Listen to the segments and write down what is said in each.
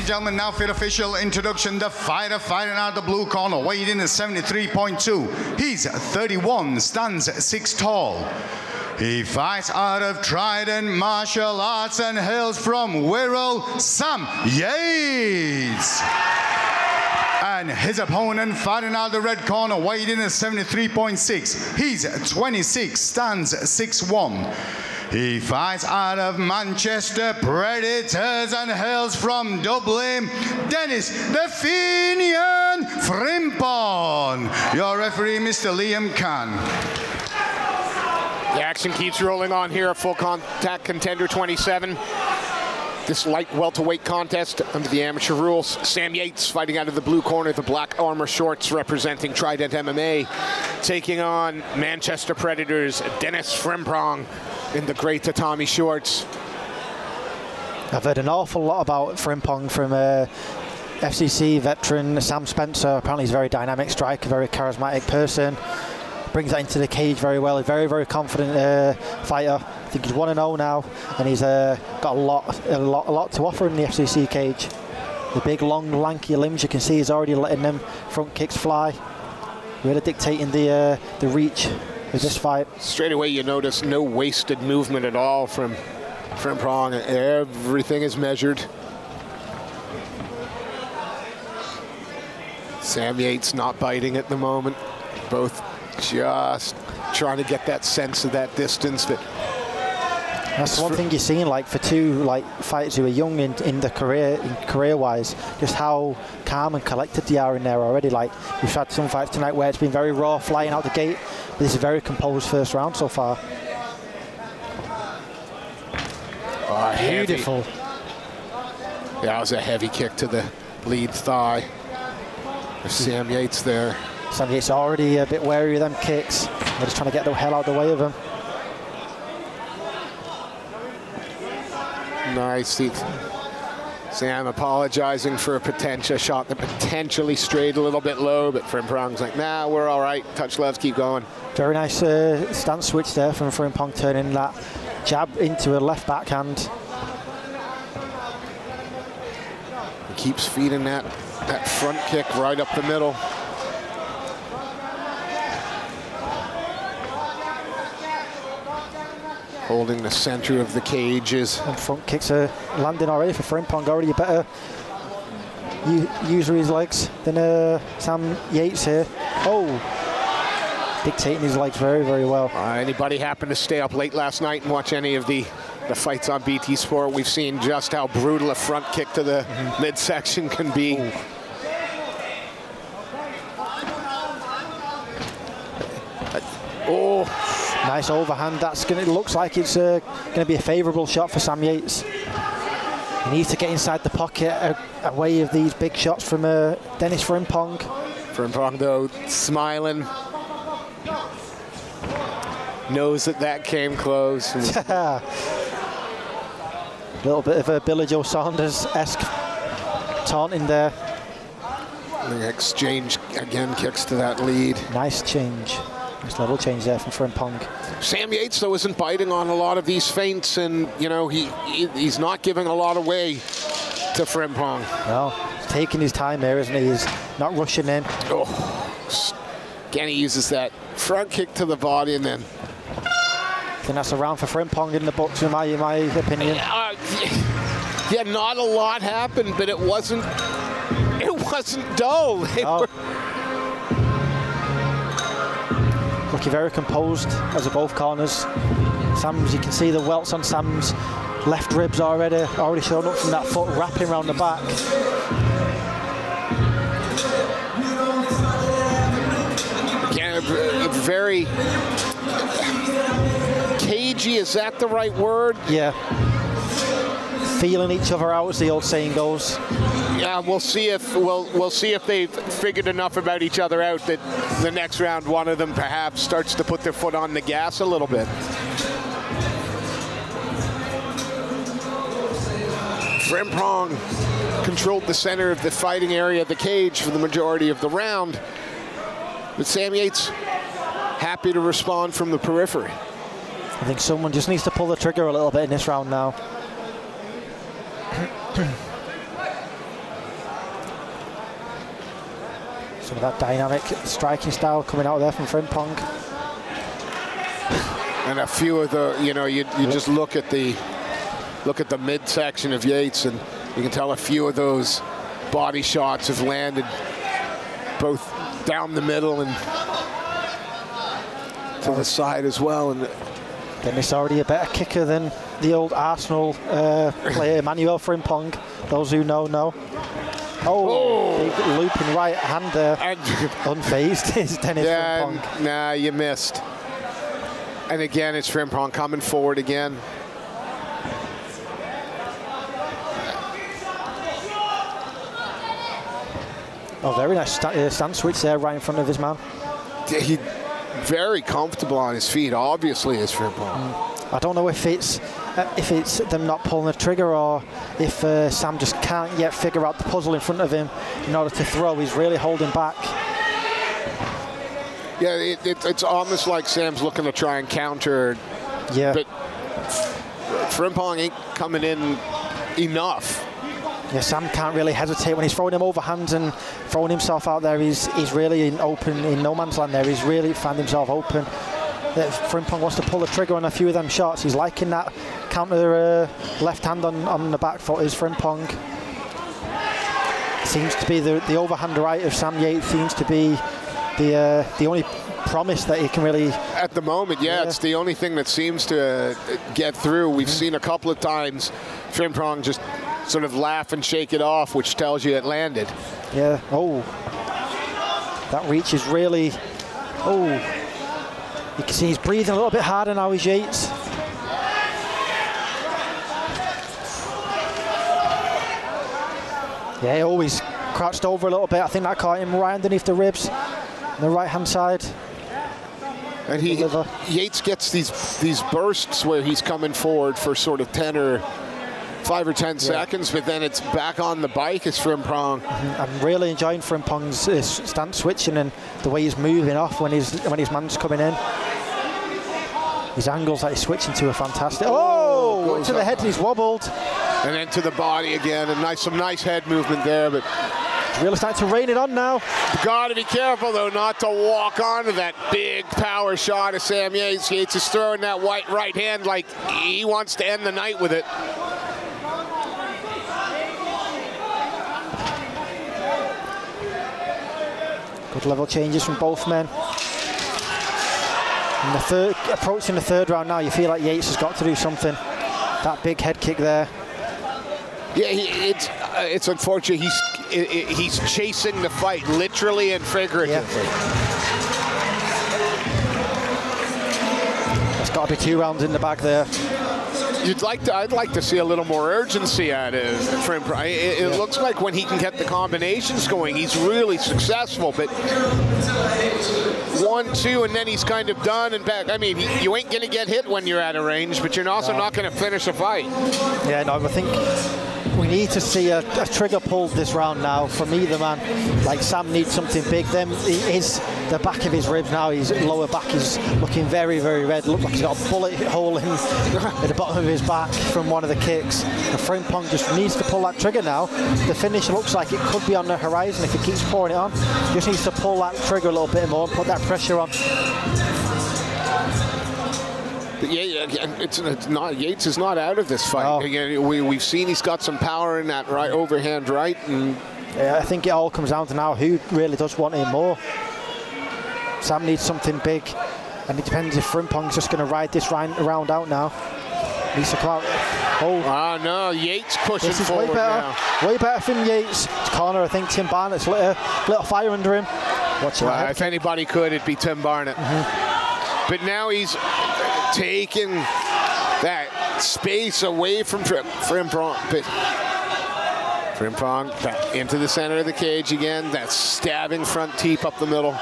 gentlemen, now for the official introduction. The fighter fighting out the blue corner, weighed in at 73.2. He's 31, stands 6 tall. He fights out of Trident Martial Arts and hails from Wirral, Sam Yates. And his opponent fighting out the red corner, weighed in at 73.6. He's 26, stands 6'1". He fights out of Manchester Predators and hails from Dublin, Denis the Fenian Frimpong. Your referee, Mr. Liam Khan. The action keeps rolling on here at Full Contact Contender 27. This light welterweight contest under the amateur rules. Sam Yates fighting out of the blue corner, the black armor shorts representing Trident MMA, taking on Manchester Predators, Denis Frimpong in the grey tatami shorts. I've heard an awful lot about Frimpong from FCC veteran Sam Spencer. Apparently he's a very dynamic striker, very charismatic person. Brings that into the cage very well. A very, very confident fighter. I think he's 1-0 now, and he's got a lot to offer in the FCC cage. The big, long, lanky limbs you can see, he's already letting them front kicks fly. Really dictating the reach of this fight. Straight away, you notice no wasted movement at all from Frimpong. Everything is measured. Sam Yates not biting at the moment. Both just trying to get that sense of that distance. But that's one thing you're seeing, like for two fighters who are young in the career-wise, just how calm and collected they are in there already. Like we've had some fights tonight where it's been very raw, flying out the gate. But this is a very composed first round so far. Oh, beautiful. Heavy. That was a heavy kick to the lead thigh. There's Sam Yates there. Sam Yates already a bit wary of them kicks. They're just trying to get the hell out of the way of him. Nice. Sam apologizing for a potential shot that potentially strayed a little bit low, but Frimpong's like, nah, we're all right. Touch gloves, keep going. Very nice stance switch there from Frimpong, turning that jab into a left backhand. He keeps feeding that front kick right up the middle. Holding the center of the cages. And front kicks are landing already for Frimpong. Already a better user of his legs than Sam Yates here. Oh, dictating his legs very, very well. Anybody happen to stay up late last night and watch any of the fights on BT Sport? We've seen just how brutal a front kick to the midsection can be. Ooh. Oh. Nice overhand. It looks like it's going to be a favourable shot for Sam Yates. He needs to get inside the pocket away of these big shots from Denis Frimpong. Frimpong, though, smiling. Knows that came close. A little bit of a Billy Joe Saunders-esque taunting there. The exchange, again, kicks to that lead. Nice change. Nice level change there from Frimpong. Sam Yates, though, isn't biting on a lot of these feints, and, you know, he's not giving a lot away to Frimpong. No, he's taking his time there, isn't he? He's not rushing in. Oh, again, he uses that front kick to the body, and then... I think that's a round for Frimpong in the books, in my opinion. Yeah, not a lot happened, but it wasn't dull. Looking very composed as of both corners. Sam's, you can see the welts on Sam's left ribs already showing up from that foot wrapping around the back. Again, a very cagey, is that the right word? Yeah. Feeling each other out, as the old saying goes. Yeah, we'll see if they've figured enough about each other out that the next round one of them perhaps starts to put their foot on the gas a little bit. Frimpong controlled the center of the fighting area of the cage for the majority of the round, but Sam Yates happy to respond from the periphery. I think someone just needs to pull the trigger a little bit in this round now. Some of that dynamic striking style coming out there from Frimpong. And a few of the, you know, you just look at the midsection of Yates, and you can tell a few of those body shots have landed both down the middle and to the side as well. And Denis already a better kicker than the old Arsenal player Emmanuel Frimpong. Those who know. Oh, big looping right hand there. Unfazed is Denis Frimpong. Nah, you missed. And again, it's Frimpong coming forward again. Oh, very nice stance switch there right in front of his man. He very comfortable on his feet, obviously, is Frimpong. I don't know if it's them not pulling the trigger, or if Sam just can't yet figure out the puzzle in front of him in order to throw. He's really holding back. Yeah, it's almost like Sam's looking to try and counter. Yeah. But Frimpong ain't coming in enough. Yeah, Sam can't really hesitate when he's throwing him overhands and throwing himself out there. He's really in no man's land there. He's really found himself open. Frimpong wants to pull the trigger on a few of them shots. He's liking that counter left hand on the back foot is Frimpong. Seems to be the overhand right of Sam Yates seems to be the only promise that he can really... At the moment, yeah, it's the only thing that seems to get through. We've seen a couple of times Frimpong just sort of laugh and shake it off, which tells you it landed. Yeah, oh. That reach is really... Oh. You can see he's breathing a little bit harder now, is Yates. Yeah, he always crouched over a little bit. I think that caught him right underneath the ribs on the right-hand side. And Yates gets these bursts where he's coming forward for sort of 5 or 10 seconds, but then it's back on the bike as Frimpong. I'm really enjoying Frimpong's stance switching and the way he's moving off when his man's coming in. His angles that he's switching to are fantastic. Oh, to the head, he's wobbled. And then to the body again, and some nice head movement there, but it's really starting to rain it on now. Got to be careful, though, not to walk onto that big power shot of Sam Yates. Yates is throwing that right hand like he wants to end the night with it. Good level changes from both men. In approaching the third round now, you feel like Yates has got to do something. That big head kick there. Yeah, it's unfortunate. He's chasing the fight, literally and figuratively. There's got to be 2 rounds in the bag there. I'd like to see a little more urgency out of Frimpong. It looks like when he can get the combinations going, he's really successful. But 1, 2, and then he's kind of done and back. I mean, you ain't going to get hit when you're out of range, but you're also not going to finish a fight. Yeah, no, I think we need to see a trigger pulled this round now from either man. Like Sam needs something big. Then the back of his ribs now, his lower back is looking very, very red. Looks like he's got a bullet hole at the bottom of his back from one of the kicks. And Frimpong just needs to pull that trigger now. The finish looks like it could be on the horizon if he keeps pouring it on. Just needs to pull that trigger a little bit more and put that pressure on. But yeah, it's not. Yates is not out of this fight. No. Again, we've seen he's got some power in that right overhand right. And yeah, I think it all comes down to now who really does want him more. Sam needs something big, and it depends if Frimpong's just going to ride this round out now. Needs to come out. Oh no, Yates pushing this is forward way better. now. Way better from Yates. It's corner, I think Tim Barnett's lit a fire under him. Well, if anybody could, it'd be Tim Barnett. But now he's taking that space away from Frimpong. But Frimpong back into the center of the cage again. That stabbing front teep up the middle.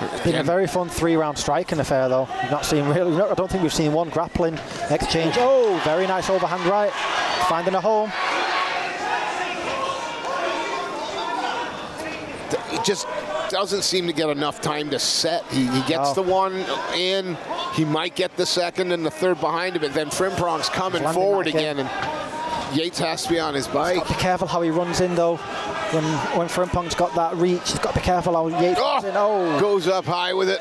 It's been a very fun 3-round striking affair, though. You've not seen really. I don't think we've seen one grappling exchange. Oh, very nice overhand right, finding a home. It just doesn't seem to get enough time to set. He gets the one in. He might get the second and the third behind him, but then Frimpong's coming forward again. And Yates has to be on his bike. He's got to be careful how he runs in, though. When Frimpong's got that reach, he's got to be careful how Yates runs in. Oh! Goes up high with it.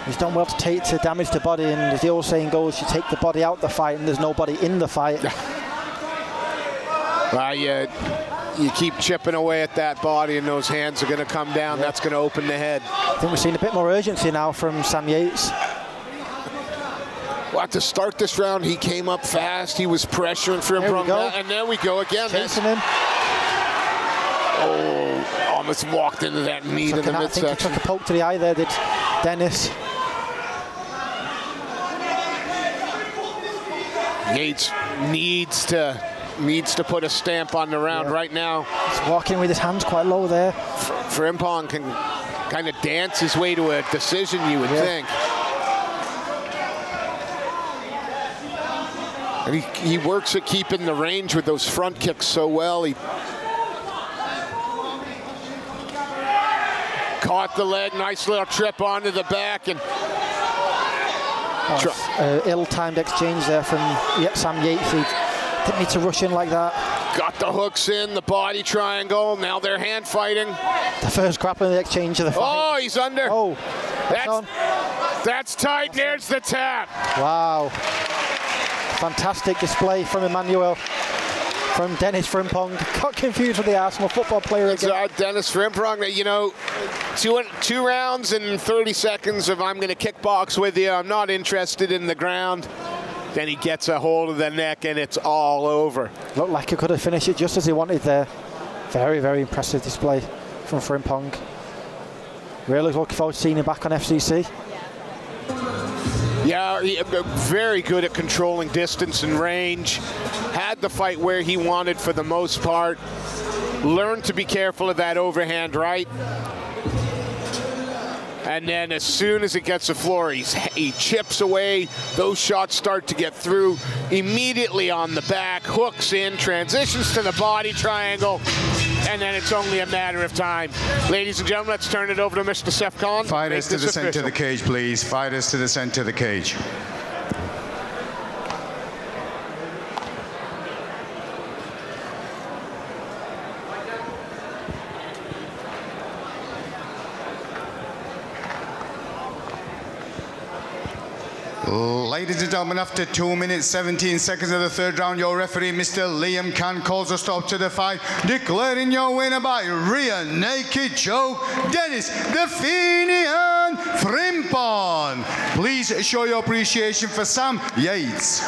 He's done well to damage the body, and as the old saying goes, you take the body out the fight and there's nobody in the fight. You keep chipping away at that body and those hands are going to come down. That's going to open the head. I think we're seeing a bit more urgency now from Sam Yates. Well, to start this round, he came up fast. He was pressuring Frimpong, and there we go again. Chasing him. Oh, almost walked into that knee in the midsection. I think he took a poke to the eye there, did Denis. Yates needs to put a stamp on the round right now. He's walking with his hands quite low there. Frimpong can kind of dance his way to a decision, you would think. And he works at keeping the range with those front kicks so well. He caught the leg, nice little trip onto the back, and ill-timed exchange there from Sam Yates. He didn't need to rush in like that. Got the hooks in, the body triangle. Now they're hand fighting. The first grappling exchange of the fight. Oh, he's under. Oh, that's tight. There's the tap. Wow. Fantastic display from Emmanuel. From Denis Frimpong. Got confused with the Arsenal football player again. Denis Frimpong, you know, two rounds and 30 seconds of I'm going to kickbox with you. I'm not interested in the ground. Then he gets a hold of the neck and it's all over. Looked like he could have finished it just as he wanted there. Very, very impressive display from Frimpong. Really looking forward to seeing him back on FCC. Yeah, very good at controlling distance and range. Had the fight where he wanted for the most part. Learned to be careful of that overhand right. And then as soon as it gets the floor, he chips away. Those shots start to get through. Immediately on the back, hooks in, transitions to the body triangle, and then it's only a matter of time. Ladies and gentlemen, let's turn it over to Mr. Seth Khan. Fighters to the center of the cage, please. Fighters to the center of the cage. Ladies and gentlemen, after 2 minutes, 17 seconds of the third round, your referee, Mr. Liam Khan, calls a stop to the fight, declaring your winner by rear naked choke, Denis "The Fenian" Frimpong. Please show your appreciation for Sam Yates.